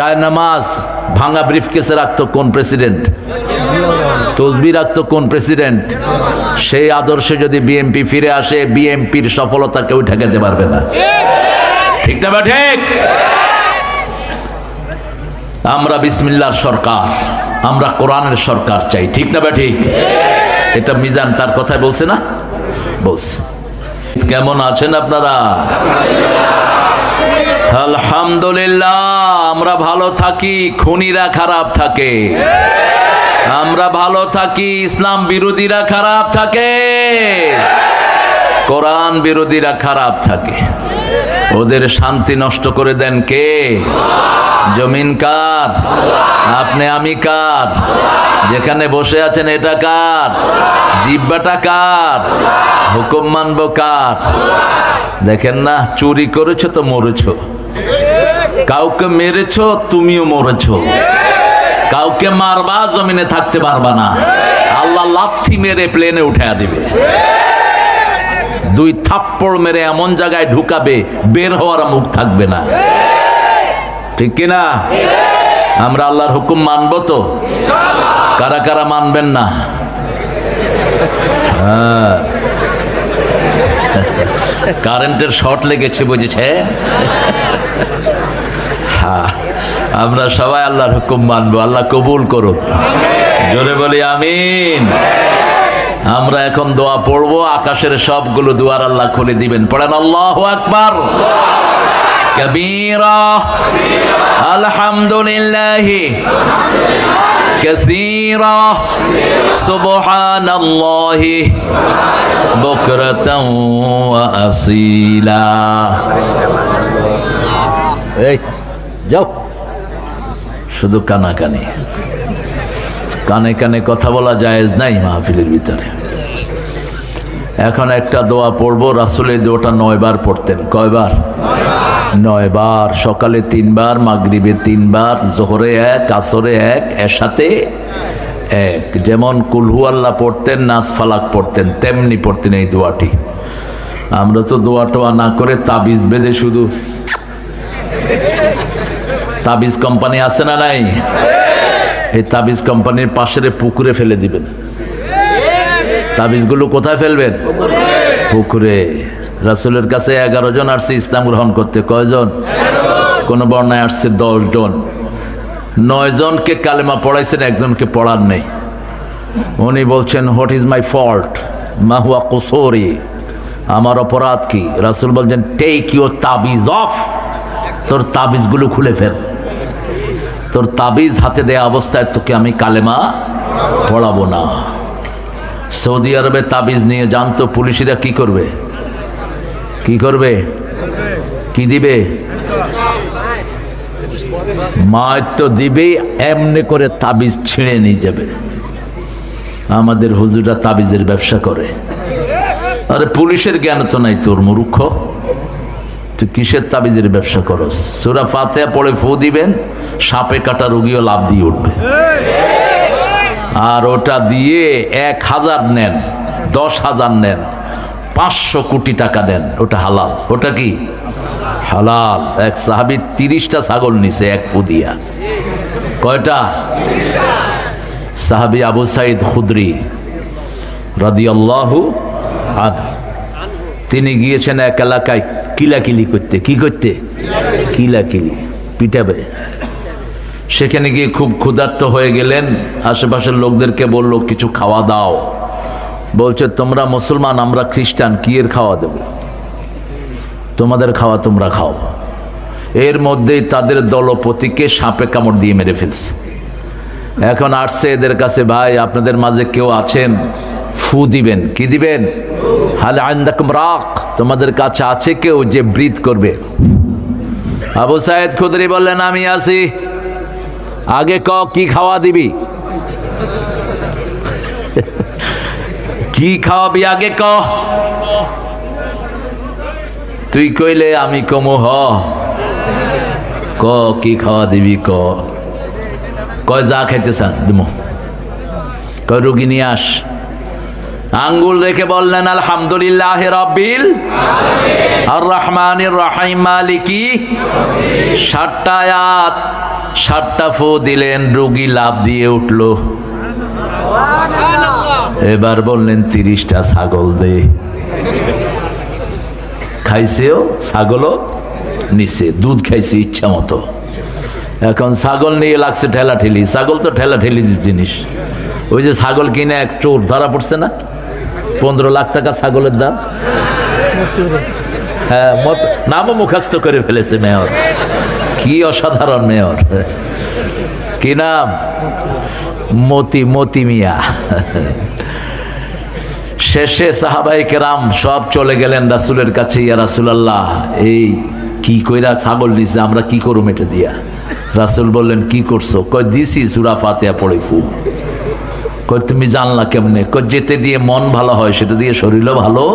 জায়নামাজ ভাঙা ব্রিফকেসে রাখতো কোন প্রেসিডেন্ট? তসবিহ রাখতো কোন প্রেসিডেন্ট? সেই আদর্শে যদি বিএনপি ফিরে আসে, বিএনপির সফলতা কেউ ঠেকাতে পারবে না। ঠিক না বা ঠিক? আমরা বিসমিল্লাহর সরকার, আমরা কোরআনের সরকার চাই। ঠিক না বা ঠিক? এটা মিজান তার কথায় বলছে না? বলছে। কেমন আছেন আপনারা? আলহামদুলিল্লাহ। আমরা ভালো থাকি, খুনিরা খারাপ থাকে। আমরা ভালো থাকি, ইসলাম বিরোধীরা খারাপ থাকে, কোরআন বিরোধীরা খারাপ থাকে। ওদের শান্তি নষ্ট করে দেন কে? জমিন কার? আপনি আমি কার? যেখানে বসে আছেন এটা কার? জিহ্বাটা কার? হুকুম মানবো কার? দেখেন না, চুরি করেছো তো মরেছো, কাউকে মেরেছো তুমিও মরেছো, কাউকে মারবা জমিনে থাকতে পারবা না, আল্লাহ লাথি মেরে প্লেনে উঠায়া দিবে। দুই থাপ্পড় মেরে এমন জায়গায় ঢুকাবে বের হওয়ার মুখ থাকবে না। ঠিক কিনা? আমরা আল্লাহর হুকুম মানবো তো? কারা কারা মানবেন না? হ্যাঁ, কারেন্টের শর্ট লেগেছে বুঝেছে। হ্যাঁ, আমরা সবাই আল্লাহর হুকুম মানবো। আল্লাহ কবুল করুন, জোরে বলি আমিন। আমরা এখন দোয়া পড়বো, আকাশের সবগুলো দুয়ার আল্লাহ খুলে দিবেন। পড়েন আল্লাহু আকবার কবীরা, আলহামদুলিল্লাহি কাসীরা, সুবহানাল্লাহি বুকরাতাও ওয়া আসীলা। এই যাও, শুধু কানাকানি, কানে কানে কথা বলা জায়েজ নাই মাহফিলের ভিতরে। এখন একটা দোয়া পড়বো, রাসূলের দোয়াটা 9 বার পড়তেন। কয়বার? 9 বার। সকালে 3 বার, মাগরিবে 3 বার, জোহরে 1, আসরে 1, এশাতে 1। যেমন কুল হু আল্লাহ পড়তেন, নাস ফালাক পড়তেন, তেমনি পড়তেন এই দোয়াটি। আমরা তো দোয়াটোয়া না করে তাবিজ বেঁধে, শুধু তাবিজ কোম্পানি আছে না নাই? এই তাবিজ কোম্পানির পাশের পুকুরে ফেলে দিবেন। তাবিজগুলো কোথায় ফেলবেন? পুকুরে। রাসূলের কাছে 11 জন আসছে ইসলাম গ্রহণ করতে। কয়জন? কোন বর্ণায় আসছে 10 জন। 9 জনকে কালেমা পড়াইছেন, একজনকে পড়ার নেই। উনি বলছেন, হোয়াট ইজ মাই ফল্ট, মা হুয়া কুসুরি, আমার অপরাধ কি? রাসূল বলছেন, টেক ইউর তাবিজ অফ, তোর তাবিজগুলো খুলে ফেল। তোর তাবিজ হাতে দেয়া অবস্থায় তোকে আমি কালেমা পড়াবো না। সৌদি আরবে তাবিজ নিয়ে জানতো পুলিশরা কি করবে? কি করবে? কি দিবে? মার তো দিবেই, এমনি করে তাবিজ ছিঁড়ে নিয়ে যাবে। আমাদের হুজুররা তাবিজের ব্যবসা করে। আরে পুলিশের জ্ঞান তো নাই তোর, মূর্খ। তুই কিসের তাবিজের ব্যবসা করস? সূরা ফাতিহা পড়ে ফু দিবেন, সাপে কাটা রোগীও লাভ দিয়ে উঠবে। আর ওটা দিয়ে 1000 নেন, 10,000 নেন, 500 কোটি টাকা দেন, ওটা হালাল। ওটা কি হালাল? এক সাহাবী 30টা ছাগল নিছে এক ফু দিয়া। কয়টা? সাহাবী আবু সাঈদ খুদরি রাদিয়াল্লাহু আনহু, তিনি গিয়েছেন এক এলাকায় কিলাকিলি করতে। কি করতে? কিলাকিলি, পিটাবে। সেখানে গিয়ে খুব ক্ষুধার্ত হয়ে গেলেন। আশেপাশের লোকদেরকে বলল, কিছু খাওয়া দাও। বলছে, তোমরা মুসলমান, আমরা খ্রিস্টান, কি এর খাওয়া দেব? তোমাদের খাওয়া তোমরা খাও। এর মধ্যেই তাদের দলপতিকে সাপে কামড় দিয়ে মেরে ফেলছে। এখন আসছে এদের কাছে, ভাই আপনাদের মাঝে কেউ আছেন, ফু দিবেন। কি দিবেন? হাল আনদাকুম রাক, তোমাদের কাছে আছে কেউ যে ব্রিথ করবে? আবু সাঈদ খুদরি বললেন, আমি আছি। আগে ক, কি খাওয়া দিবি? কি খাওয়াবি আগে ক। তুই কইলে আমি কমু। হ ক, কি খাওয়া দিবি ক। কয় যা খাইতে চান দিমু। কয় রুগী নিয়ে আস। আঙ্গুল রেখে বললেন, আলহামদুলিল্লাহ রাব্বিল আর রহমানির রহিম মালিকি। 7টা আয়াত, 7টা ফু দিলেন, রোগী লাভ দিয়ে উঠল। এবার বললেন 30টা ছাগল দে। খাইছেও, ছাগলও নিচে, দুধ খাইছে ইচ্ছা মতো। এখন ছাগল নিয়ে লাগছে ঠেলাঠেলি। ছাগল তো ঠেলাঠেলি জিনিস। ওই যে ছাগল কিনে এক চোর ধরা পড়ছে না, 15 লাখ টাকা ছাগলের দাম। হ্যাঁ, নামও মুখস্থ করে ফেলেছে মেয়র। কি অসাধারণ মেয়র! কি নাম? মতি মিয়া। শেষে সাহাবায়ে কেরাম সব চলে গেলেন রাসূলের কাছে। ইয়া রাসূলুল্লাহ, এই কি কইরা ছাগল নিছে, আমরা কি করব এটা দিয়া? রাসূল বললেন, কি করছো? কই দিছি সূরা ফাতিহা পড়ে ফু। কই তুমি জানলা কেমনে? কই যেতে দিয়ে মন ভালো হয়, সেটা দিয়ে শরীরও ভালো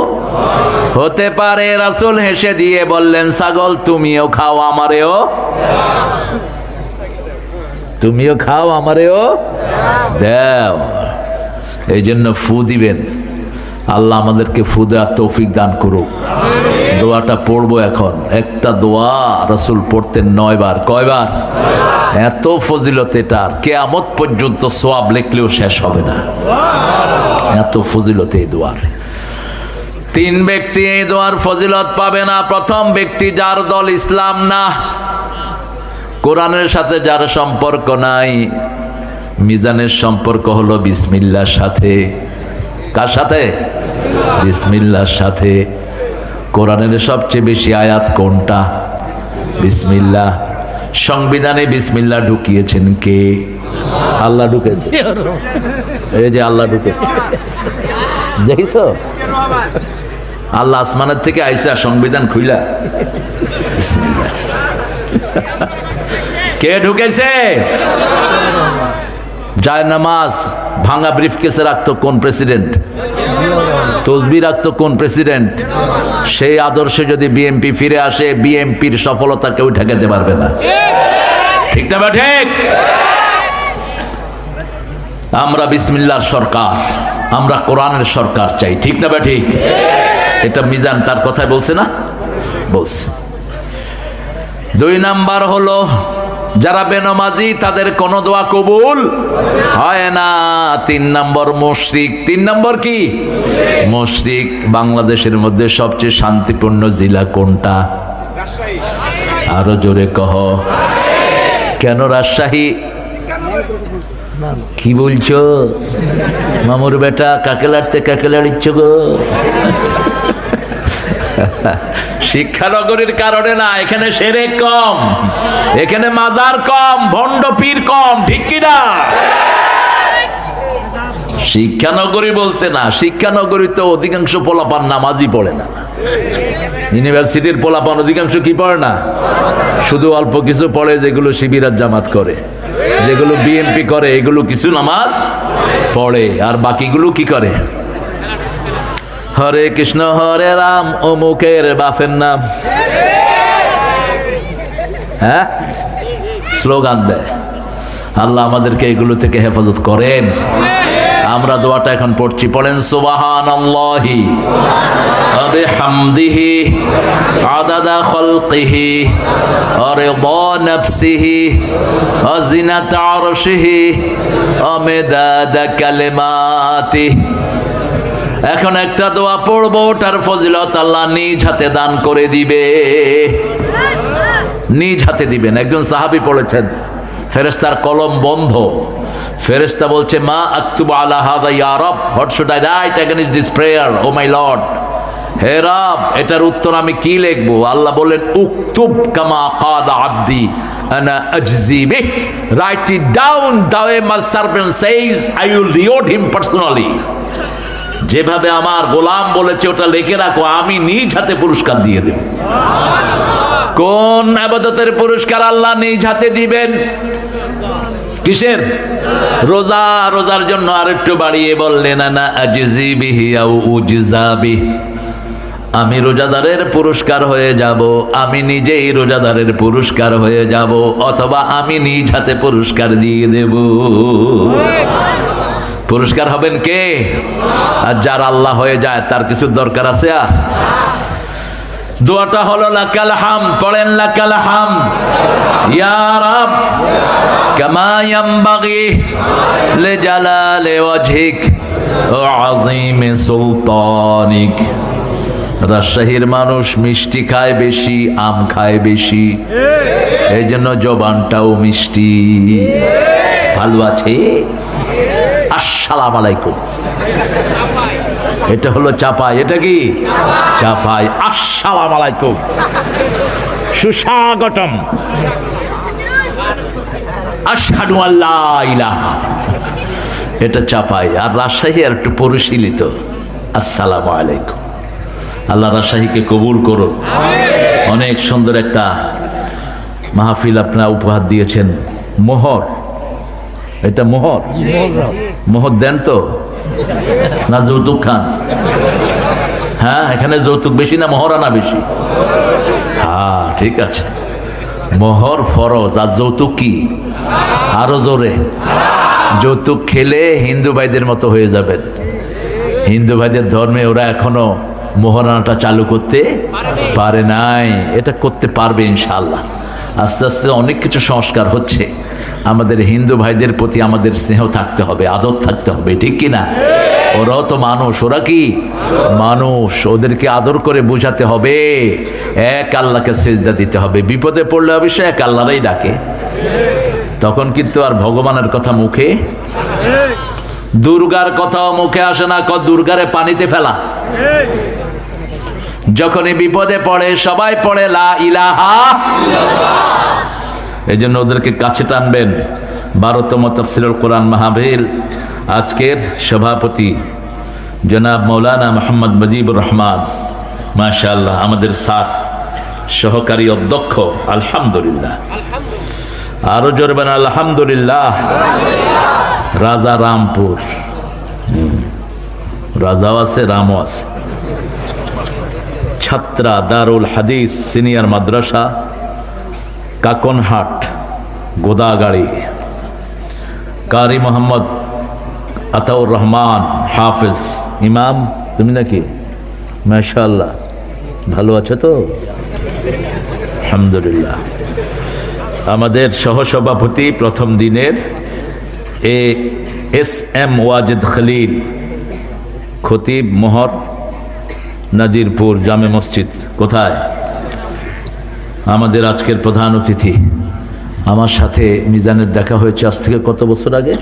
হতে পারে। রাসূল হেসে দিয়ে বললেন, ছাগল তুমিও খাও আমারেও, তুমিও খাও আমারেও দাও। এই জন্য ফু দিবেন। আল্লাহ আমাদেরকে ফু দেওয়ার তৌফিক দান করুক। দোয়াটা পড়বো এখন। একটা দোয়া রাসূল পড়তেন 9 বার। কয়বার? এত ফজিলত এটার, কিয়ামত পর্যন্ত সওয়াব লিখলেও শেষ হবে না। এত ফজিলত এই দোয়ার। 3 ব্যক্তি এই দোয়ার ফজিলত পাবে না। প্রথম ব্যক্তি, যার দল ইসলাম না, কোরআনের সাথে যার সম্পর্ক নাই। মিজানের সম্পর্ক হলো বিসমিল্লাহর সাথে। কার সাথে? বিসমিল্লাহর সাথে। কোরআনের সবচেয়ে বেশি আয়াত কোনটা? বিসমিল্লাহ। সংবিধানে বিসমিল্লাহ ঢুকিয়েছেন কে? আল্লাহ ঢুকেছে। এই যে আল্লাহ ঢুকেছে, দেখিছো? আল্লাহ আসমানের থেকে আইসা সংবিধান খুইলা বিসমিল্লাহ। কে ঢুকেছে? জায়নামাজ ভাঙা ব্রিফকেসে রাখতো কোন প্রেসিডেন্ট? তসবিহ রাখতো কোন প্রেসিডেন্ট? সেই আদর্শে যদি বিএনপি ফিরে আসে, বিএনপির সফলতা কেউ ঠেকাতে পারবে না। ঠিক না? ঠিক। আমরা বিসমিল্লাহর সরকার, আমরা কোরআনের সরকার চাই। ঠিক না? ঠিক। এটা মিজান তার কথায় বলছে না? বলছে। 2 নাম্বার হলো, যারা বেনমাজি তাদের কোনো দোয়া কবুল হয় না। 3 নম্বর মুশরিক। 3 নম্বর কি? মুশরিক। বাংলাদেশের মধ্যে সবচেয়ে শান্তিপূর্ণ জেলা কোনটা? আরো জোরে কহ। কেন রাজশাহী? কি বলছো মামুর বেটা? কাকে লাড়তে কাকে লাড়িচ্ছ গো? শিক্ষানগরীর কারণে না, এখানে শিরক কম, এখানে মাজার কম, ভণ্ড পীর কম। ঠিক কিনা? শিক্ষানগরী বলতে না, শিক্ষানগরী তো অধিকাংশ পোলাপান নামাজই পড়ে না। ইউনিভার্সিটির পোলাপান অধিকাংশ কি পড়ে না? শুধু অল্প কিছু পড়ে, যেগুলো শিবির আর জামাত করে, যেগুলো বিএনপি করে, এগুলো কিছু নামাজ পড়ে। আর বাকিগুলো কি করে? হরে কৃষ্ণ হরে রাম, অমুকের বাপের নাম, হ্যাঁ, স্লোগান দেয়। আল্লাহ আমাদেরকে এগুলো থেকে হেফাজত করেন। আমরা দোয়াটা এখন পড়ছি, পড়েন সুবহানাল্লাহি ওয়া বিহামদিহি আদাদা খালকিহি ওয়া রিদা নাফসিহি ওয়া জিনাতা আরশিহি ওয়া মিদাদা কালিমাতিহি। এখন একটা দোয়া পড়বো, ওটার ফজিলত আল্লাহ নিজ হাতে দান করে দিবে। নিজ হাতে দিবেন। একজন সাহাবী পড়েছেন, ফেরেশতার কলম বন্ধ। ফেরেশতা বলছে, মা আকতুবু আলা হাযা ইয়া রব, what should I write against this prayer O my lord. হে রব, এটার উত্তর আমি কি লিখবো? আল্লাহ বললেন, উকতুব কামা ক্বালা আবদি আনা আজজি বিহ, right it down the way my servant সেইজ, I will reward him personally. যেভাবে আমার গোলাম বলেছে ওটা লিখে রাখো, আমি নিজ হাতে পুরস্কার দিয়ে দেব। কোন ইবাদতের পুরস্কার আল্লাহ নিজ হাতে দিবেন? কিসের? রোজা। রোজার জন্য আরেকটু বাড়িয়ে বললেন, আনা আজজি বিহি আও উজজা বিহি, আমি রোজাদারের পুরস্কার হয়ে যাব, আমি নিজেই রোজাদারের পুরস্কার হয়ে যাব, অথবা আমি নিজ হাতে পুরস্কার দিয়ে দেব। পুরস্কার হবেন কে? আর যার আল্লাহ হয়ে যায় তার কিছু দরকার আছে? আর দোয়াটা হলো লাকাল হাম। পড়েন লাকাল হাম ইয়া রাব কামা ইয়ামবাগি লিজালালি ওয়াজহিক ওয়া আযীমি সুলতানিক। রাজশাহীর মানুষ মিষ্টি খায় বেশি, আম খায় বেশি, এই জন্য জবানটাও মিষ্টি। ভালো আছে? আসসালামু আলাইকুম। এটা হলো চাপাই। এটা কি চাপাই? আসসালামু আলাইকুম, সুস্বাগতম, আশহাদু আল্লা ইলাহা। এটা চাপাই। আর রাজশাহী আর একটু পরিশীলিত, আসসালামু আলাইকুম। আল্লাহ রাজশাহীকে কবুল করুন। অনেক সুন্দর একটা মাহফিল আপনারা উপহার দিয়েছেন। মোহর, এটা মোহর, মোহর দেন তো না যৌতুক খান? হ্যাঁ, এখানে যৌতুক বেশি না মোহরানা বেশি? হ্যাঁ ঠিক আছে, মোহর ফরজ আর যৌতুক কি? আরো জোরে। যৌতুক খেলে হিন্দু ভাইদের মতো হয়ে যাবেন। হিন্দু ভাইদের ধর্মে ওরা এখনো মোহরানাটা চালু করতে পারে নাই। এটা করতে পারবে ইনশাআল্লাহ। আস্তে আস্তে অনেক কিছু সংস্কার হচ্ছে। আমাদের হিন্দু ভাইদের প্রতি আমাদের স্নেহ থাকতে হবে, আদর থাকতে হবে, ঠিক কিনা? ওরাও তো মানুষ। ওরা কি মানুষ? ওদেরকে আদর করে বুঝাতে হবে, এক আল্লাহকে সেজদা দিতে হবে। বিপদে পড়লে অবশ্যই এক আল্লাহরাই ডাকে। তখন কিন্তু আর ভগবানের কথা মুখে, দুর্গার কথাও মুখে আসে না। দুর্গারে পানিতে ফেলা। যখনই বিপদে পড়ে সবাই পড়ে লা ইলাহা। এই জন্য ওদেরকে কাছে টানবেন। 12তম তাফসীরুল কোরআন মাহফিল আজকের সভাপতি জনাব মৌলানা মোহাম্মদ মুজিবুর রহমান, মাশাআল্লাহ, আমাদের স্যার সহকারী অধ্যক্ষ, আলহামদুলিল্লাহ। আরো জোরবেন আলহামদুলিল্লাহ। রাজা রামপুর, রাজাও আছে রামও আছে। ছাত্রা দারুল হাদিস সিনিয়র মাদ্রাসা কাকনহাট গোদাগাড়ি, কারি মোহাম্মদ আতাউর রহমান হাফেজ ইমাম। তুমি নাকি? মাশাআল্লাহ, ভালো আছো তো? আলহামদুলিল্লাহ। আমাদের সহসভাপতি প্রথম দিনের এস.এম. ওয়াজেদ খলিল, খতিব মোহর, নাজিরপুর জামে মসজিদ। কোথায়? আমাদের আজকের প্রধান অতিথি। আমার সাথে মিজানের দেখা হয়েছে আজ থেকে কত বছর আগে?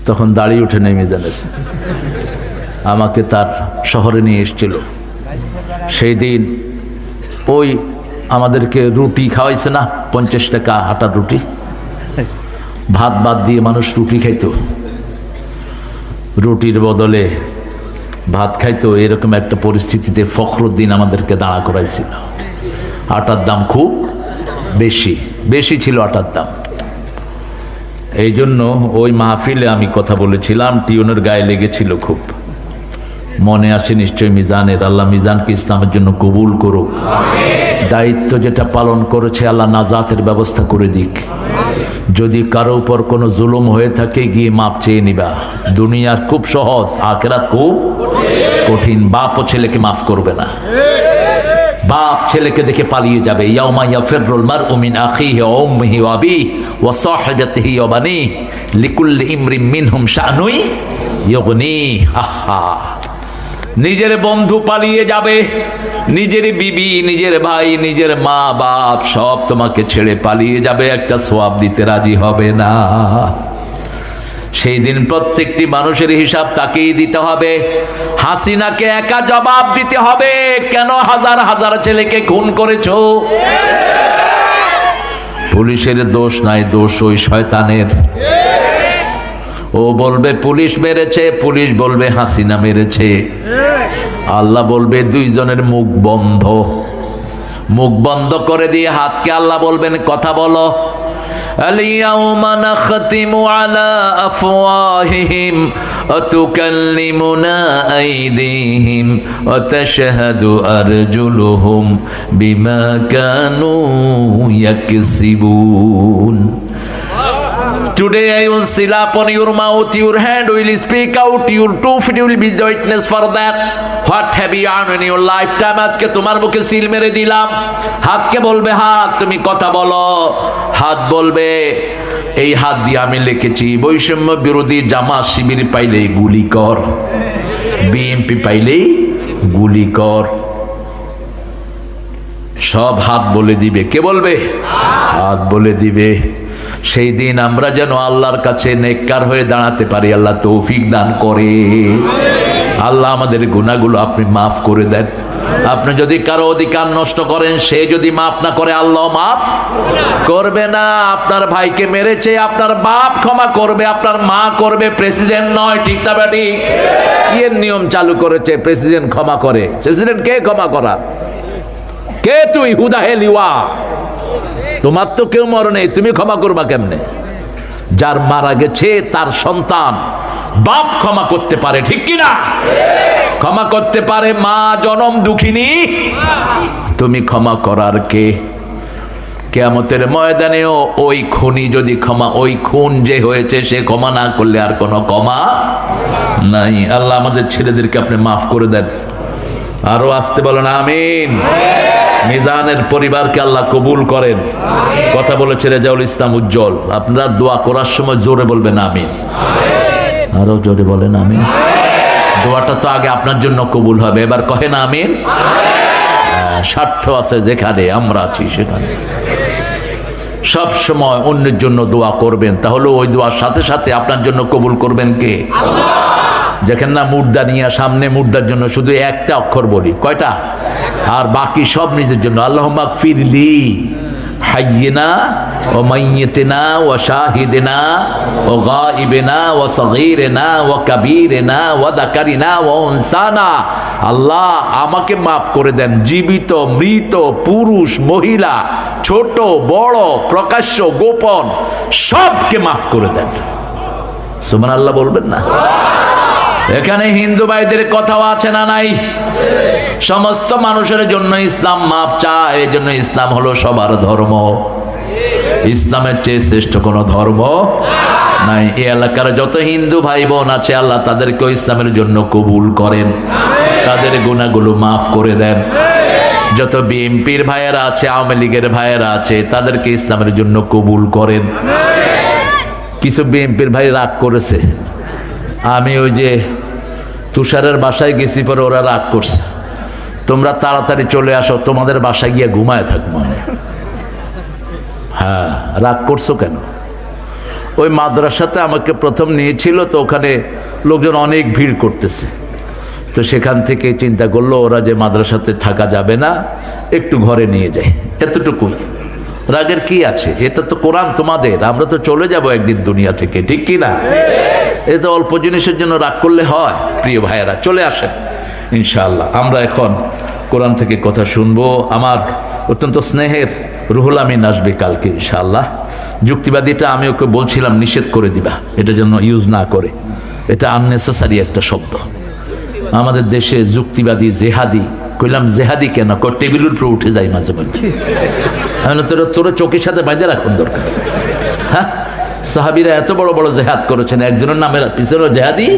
তখন দাড়ি উঠে নেই মিজানের। আমাকে তার শহরে নিয়ে এসেছিল। সেই দিন ওই আমাদেরকে রুটি খাওয়াইছে না, 50 টাকা আটার রুটি। ভাত বাদ দিয়ে মানুষ রুটি খাইতো, রুটির বদলে ভাত খাইতো। এরকম একটা পরিস্থিতিতে ফখরুদ্দিন আমাদেরকে দাঁড়া করাইছিল। আটার দাম খুব বেশি, বেশি ছিল আটার দাম। এই জন্য ওই মাহফিলে আমি কথা বলেছিলাম, টিউনের গায়ে লেগেছিল খুব। মনে আসে নিশ্চয় মিজানের। আল্লাহ মিজানকে ইসলামের জন্য কবুল করুক। দায়িত্ব যেটা পালন করেছে আল্লাহ নাজাতের ব্যবস্থা করে দিক। যদি কারো উপর কোনো জুলুম হয়ে থাকে গিয়ে মাপ চেয়ে নিবা। দুনিয়া খুব সহজ, আখিরাত খুব কঠিন। বাপও ছেলেকে মাফ করবে না। বাপ ছেলেকে দেখে পালিয়ে যাবে। ইয়াউমা ইয়াফিরুল মারউ মিন আখিহি ওয়া উম্মিহি ওয়া আবিহি ওয়া সাহিবাতিহি ওয়া বানিহি লিকুল্লি ইমরিন মিনহুম শানুই ইউগনি। আহা, নিজের বন্ধু পালিয়ে যাবে, নিজের বিবি, নিজের ভাই, নিজের মা বাপ সব তোমাকে ছেড়ে পালিয়ে যাবে, একটা সওয়াব দিতে রাজি হবে না। সেই দিন প্রত্যেকটি মানুষের হিসাব তাকেই দিতে হবে। হাসিনাকে একা জবাব দিতে হবে, কেন হাজার হাজার ছেলেকে খুন করেছো। পুলিশের দোষ নাই, দোষ ওই শয়তানের। ও বলবে পুলিশ মেরেছে, পুলিশ বলবে হাসিনা মেরেছে। আল্লাহ বলবে দুইজনের মুখ বন্ধ। মুখ বন্ধ করে দিয়ে হাতকে আল্লাহ বলবেন কথা বলো। আল-ইয়াওমা নাখতিমু আলা আফওয়াহিহিম ওয়া তুকাল্লিমুনা আইদিহিম ওয়া তাশহাদু আরজুলুহুম বিমা Kanu ইয়াকসিবুন। Today I will seal upon your mouth, your hand will speak out, your two feet will be the witness for that. What have you done in your lifetime? আজকে তোমার মুখে সিল মেরে দিলাম। হাতকে বলবে হাত তুমি কথা বলো, হাত বলবে এই হাত দিয়ে আমি লিখেছি বৈষম্য বিরোধী জামাত শিবির পাইলেই গুলি কর, বিএনপি পাইলেই গুলি কর। সব হাত বলে দিবে। কে বলবে? হাত বলে দিবে। সেই দিন আমরা যেন আল্লাহর কাছে নেককার হয়ে দাঁড়াতে পারি, আল্লাহ তৌফিক দান করে। আল্লাহ আমাদের গুনাহগুলো আপনি মাফ করে দেন। আপনি যদি কারো অধিকার নষ্ট করেন, সে যদি মাফ না করে, আল্লাহ মাফ করবে না। আপনার ভাইকে মেরেছে, আপনার বাপ ক্ষমা করবে, আপনার মা করবে, প্রেসিডেন্ট নয়। ঠিক না বেটি? এর নিয়ম চালু করেছে, প্রেসিডেন্ট ক্ষমা করে। প্রেসিডেন্ট কে ক্ষমা করা? কে তুই? হুদা হে লিওয়া, তোমার তো কেউ মরে নেই, তুমি ক্ষমা করবা কেমনে? যার মারা গেছে তার সন্তান বাপ ক্ষমা করতে পারে, ঠিক কিনা? ক্ষমা করতে পারে মা জনম দুঃখিনী, তুমি ক্ষমা করার কে? কিয়ামতের ময়দানেও ওই খুনি যদি ক্ষমা, ওই খুন যে হয়েছে সে ক্ষমা না করলে আর কোনো ক্ষমা নাই। আল্লাহ আমাদের ছেলেদেরকে আপনি মাফ করে দেন। আরো আসতে বলেন আমিন। মিজানের পরিবারকে আল্লাহ কবুল করেন। কথা বলেছে রেজাউল ইসলাম উজ্জ্বল। আপনারা দোয়া করার সময় জোরে বলবেন আমিন। আরো জোরে বলেন আমিন। দোয়াটা তো আগে আপনার জন্য কবুল হবে, এবার কহেন আমিন। স্বার্থ আছে যেখানে, আমরা আছি সেখানে। সব সময় অন্যের জন্য দোয়া করবেন, তাহলে ওই দোয়ার সাথে সাথে আপনার জন্য কবুল করবেন কে? যেখানে না মুর্দা নিয়ে সামনে, মুর্দার জন্য শুধু একটা অক্ষর বলি, কয়টা? আর বাকি সব নিজের জন্য। আল্লাহুম্মা গফিরলি হাইয়িনা ওয়া মাইয়িতিনা ওয়া শাহিদিনা ওয়া গায়িবিনা ওয়া সগীরিনা ওয়া কাবীরিনা ওয়া যাকারিনা ওয়া উনসানা। আল্লাহ আমাকে মাফ করে দেন, জীবিত মৃত, পুরুষ মহিলা, ছোট বড়, প্রকাশ্য গোপন, সবকে মাফ করে দেন। সুবহানাল্লাহ বলবেন না? এখানে হিন্দু ভাইদের কথাও আছে না নাই? সমস্ত মানুষের জন্য ইসলাম মাপ চায়। এই জন্য ইসলাম হলো সবার ধর্ম। ইসলামের চেয়ে শ্রেষ্ঠ কোনো ধর্ম নাই। এই এলাকার যত হিন্দু ভাই বোন আছে, আল্লাহ তাদেরকেও ইসলামের জন্য কবুল করেন, তাদের গুনাহগুলো মাফ করে দেন। যত বিএনপির ভাইয়েরা আছে, আওয়ামী লীগের ভাইয়েরা আছে, তাদেরকে ইসলামের জন্য কবুল করেন। কিছু বিএনপির ভাই রাগ করেছে। আমি ওই যে তুষারের বাসায় গেছি, পরে ওরা রাগ করছে, তোমরা তাড়াতাড়ি চলে আসো, তোমাদের বাসায় গিয়ে ঘুমায় থাকবো। হ্যাঁ, রাগ করছো কেন? ওই মাদ্রাসাতে আমাকে প্রথম নিয়েছিল, তো ওখানে লোকজন অনেক ভিড় করতেছে, তো সেখান থেকে চিন্তা করলো ওরা যে মাদ্রাসাতে থাকা যাবে না, একটু ঘরে নিয়ে যায়, এতটুকুই। রাগের কি আছে? এটা তো কোরআন তোমাদের, আমরা তো চলে যাব একদিন দুনিয়া থেকে, ঠিক কি না? এটা অল্প জিনিসের জন্য রাগ করলে হয়? প্রিয় ভাইয়েরা, চলে আসেন ইনশাআল্লাহ। আমরা এখন কোরআন থেকে কথা শুনবো। আমার অত্যন্ত স্নেহের রুহুল আমিন আসবে কালকে ইনশাআল্লাহ। যুক্তিবাদীটা আমি ওকে বলছিলাম নিষেধ করে দিবা, এটা যেন ইউজ না করে, এটা আননেসেসারি একটা শব্দ। আমাদের দেশে যুক্তিবাদী, জেহাদি, কইলাম জেহাদি কেন? টেবিলের উপরে উঠে যায় মাঝে মাঝে। আমি তোরা চোখের সাথে বাইরে রাখুন দরকার। হ্যাঁ, সাহাবীরা এত বড় বড় জেহাদ করেছেন, একজনের নামের পিছনে জেহাদি,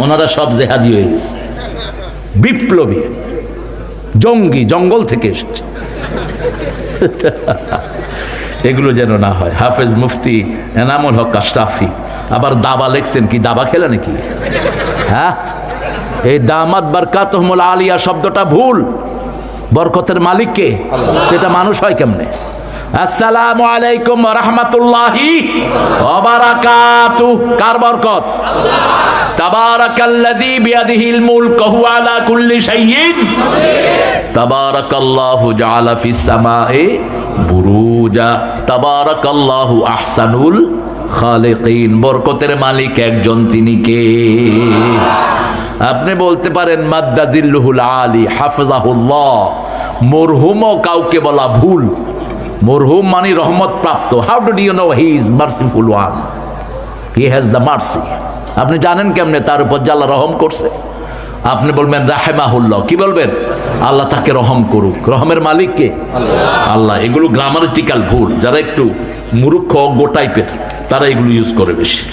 ওনারা সব জেহাদি হয়ে গেছে, বিপ্লবী, জঙ্গি, জঙ্গল থেকে এসেছে। এগুলো যেন না হয়। হাফেজ মুফতি এনামুল হক কাশরাফি আবার দাবা লেখছেন, কি দাবা খেলা নাকি? হ্যাঁ, এই দামাত বারকাতুহুমুল আলিয়া শব্দটা ভুল। বরকতের মালিক কে? এটা মানুষ হয় কেমনে? আসসালামু আলাইকুম ওয়া রাহমাতুল্লাহি ওয়া বারাকাতুহু। কার বরকত? তাবারাকাল্লাযী বিয়াদিহিল মুলক ওয়া হুয়া আলা কুল্লি শাইইন তাবারাকাল্লাহু জাআলা ফিস সামাই বুরুজা তাবারাকাল্লাহু আহসানুল খালিকিন। বরকতের মালিক একজন, তিনি কে? আপনি বলতে পারেন মাদ্দাজিল্লুহুল আলী হাফিজাহুল্লাহ। মরহুমও কাউকে বলা ভুল। মরহুম মানে রহমত প্রাপ্ত। How do you know he is merciful one? He has the mercy. আপনি জানেন কেমনে তার উপর যে আল্লাহ রহম করছে? আপনি বলবেন রাহেমাহুল্লাহ। কি বলবেন? আল্লাহ তাকে রহম করুক। রহমের মালিক কে? আল্লাহ। এগুলো গ্রামাটিক্যাল ভুল। যারা একটু মূর্খ অজ্ঞ টাইপের, তারা এগুলো ইউজ করে বেশি।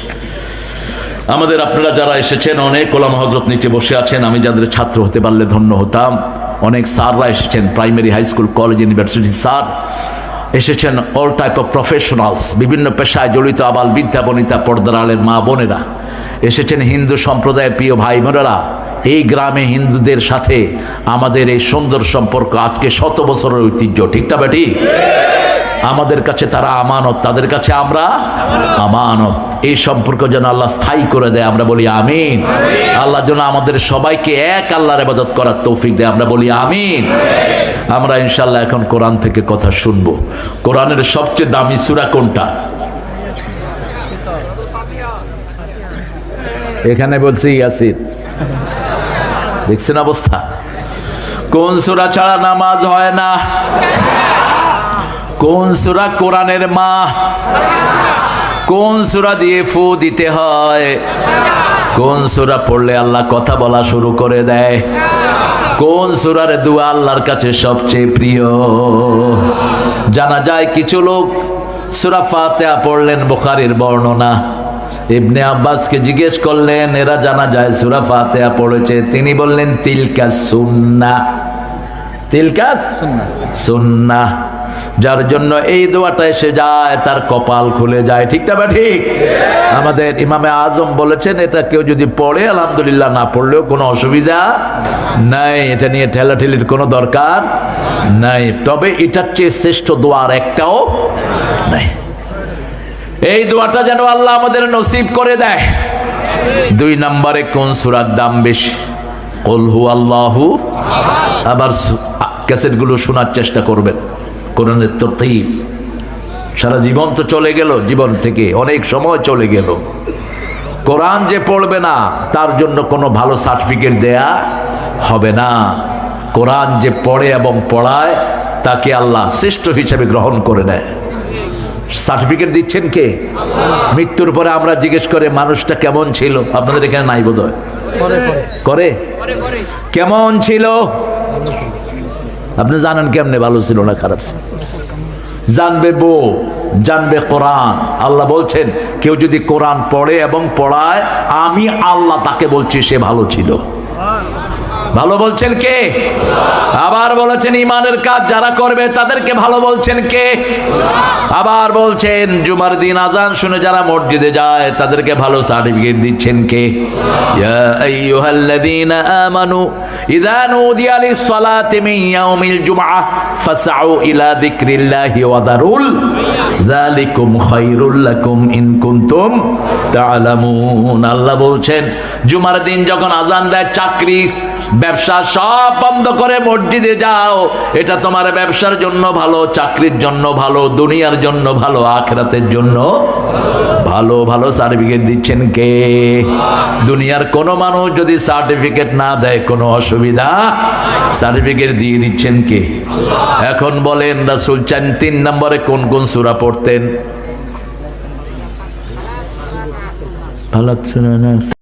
আমাদের আপনারা যারা এসেছেন, অনেক ওলামা হযরত নিচে বসে আছেন, আমি যাদের ছাত্র হতে পারলে ধন্য হতাম। অনেক স্যাররা এসেছেন, primary, high school, college, university sir এসেছেন, অল টাইপ অফ প্রফেশনালস, বিভিন্ন পেশায় জড়িত আবাল বিদ্যা বনিতা, পর্দার আলের মা বোনেরা এসেছেন, হিন্দু সম্প্রদায়ের প্রিয় ভাই বোনেরা। এই গ্রামে হিন্দুদের সাথে আমাদের এই সুন্দর সম্পর্ক আজকে 100 বছরের ঐতিহ্য, ঠিক না বেটি? আমাদের কাছে তারা আমানত, তাদের কাছে আমরা আমানত। এই সম্পর্ক যেন আল্লাহ স্থায়ী করে দেয়, আমরা বলি আমিন। আল্লাহ যেন আমাদের সবাইকে এক আল্লাহর ইবাদত করার তৌফিক দেয়, আমরা বলি আমিন। আমরা ইনশাআল্লাহ এখন কোরআন থেকে কথা শুনবো। কোরআনের সবচেয়ে দামি সূরা কোনটা? এখানে বলছি ইয়াসিন, দেখছেন অবস্থা? কোন সূরা ছাড়া নামাজ হয় না? কোন সূরা কোরআনের মা? কোন সূরা দিয়ে ফু দিতে হয়? কোন সূরা পড়লে আল্লাহ কথা বলা শুরু করে দেয়? কোন সূরার দোয়া আল্লাহর কাছে সবচেয়ে প্রিয়? জানা যায় কিছু লোক সূরা ফাতিহা পড়লেন, বুখারীর বর্ণনা। ইবনে আব্বাসকে জিজ্ঞেস করলেন, এরা জানা যায় সূরা ফাতিহা পড়েছে, তিনি বললেন তিলকা সুন্নাহ, তিলকা সুন্নাহ। যার জন্য এই দোয়াটা এসে যায় তার কপাল খুলে যায়, ঠিক না? ঠিক। আমাদের ইমামে আজম বলেছেন, এটা কেউ যদি পড়ে আলহামদুলিল্লাহ, না পড়লেও কোনো অসুবিধা নাই, এটা নিয়ে ঠেলাঠেলির কোনো দরকার নাই। তবে এটার চেয়ে শ্রেষ্ঠ দোয়ার একটাও নাই। এই দোয়াটা যেন আল্লাহ আমাদের নসিব করে দেয়। 2 নম্বরে কোন সূরার দাম বেশি? কুল হুয়াল্লাহু। আবার ক্যাসেটগুলো শোনার চেষ্টা করবেন, কোরআনের তরতিব। সারা জীবন তো চলে গেল, জীবন থেকে অনেক সময় চলে গেল। কোরআন যে পড়বে না তার জন্য কোনো ভালো সার্টিফিকেট দেয়া হবে না। কোরআন যে পড়ে এবং পড়ায় তাকে আল্লাহ শ্রেষ্ঠ হিসেবে গ্রহণ করে নেয়। সার্টিফিকেট দিচ্ছেন কে? মৃত্যুর পরে আমরা জিজ্ঞেস করে মানুষটা কেমন ছিল। আপনাদের এখানে নাই বোধ হয়? করে কেমন ছিল আপনি জানেন কেমনে, ভালো ছিল না খারাপ ছিল? জানবে বউ, জানবে কোরআন। আল্লাহ বলছেন কেউ যদি কোরআন পড়ে এবং পড়ায়, আমি আল্লাহ তাকে বলছি সে ভালো ছিল। ভালো বলছেন কে? আবার বলেছেন ইমানের কাজ যারা করবে তাদেরকে ভালো বলছেন কে? আবার বলছেন জুমার দিন আজান শুনে যারা মসজিদে যায় তাদেরকে ভালো সার্টিফিকেট দিচ্ছেন কে? ইয়া আইয়ুহাল্লাযীনা আমানু ইযা নুদিয়া লিস-সালাতি মিন ইয়াউমিল জুমআহ ফাসআউ ইলা যিকরিল্লাহি ওয়া দারুল যালিকুম খায়রুল লাকুম ইন কুনতুম তা'লামুন। আল্লাহ বলছেন জুমার দিন যখন আজান দেয়, চাকরি ব্যবসা সব বন্ধ করে মসজিদে যাও, এটা তোমার ব্যবসার জন্য ভালো, চাকরির জন্য ভালো, দুনিয়ার জন্য ভালো, আখিরাতের জন্য ভালো। ভালো সার্টিফিকেট দিচ্ছেন কে? দুনিয়ার কোন মানুষ যদি সার্টিফিকেট না দেয় কোনো অসুবিধা, সার্টিফিকেট দিয়ে দিচ্ছেন কে? এখন বলেন রাসূল 3 নম্বরে কোন কোন সূরা পড়তেন? ভালো লাগছে না?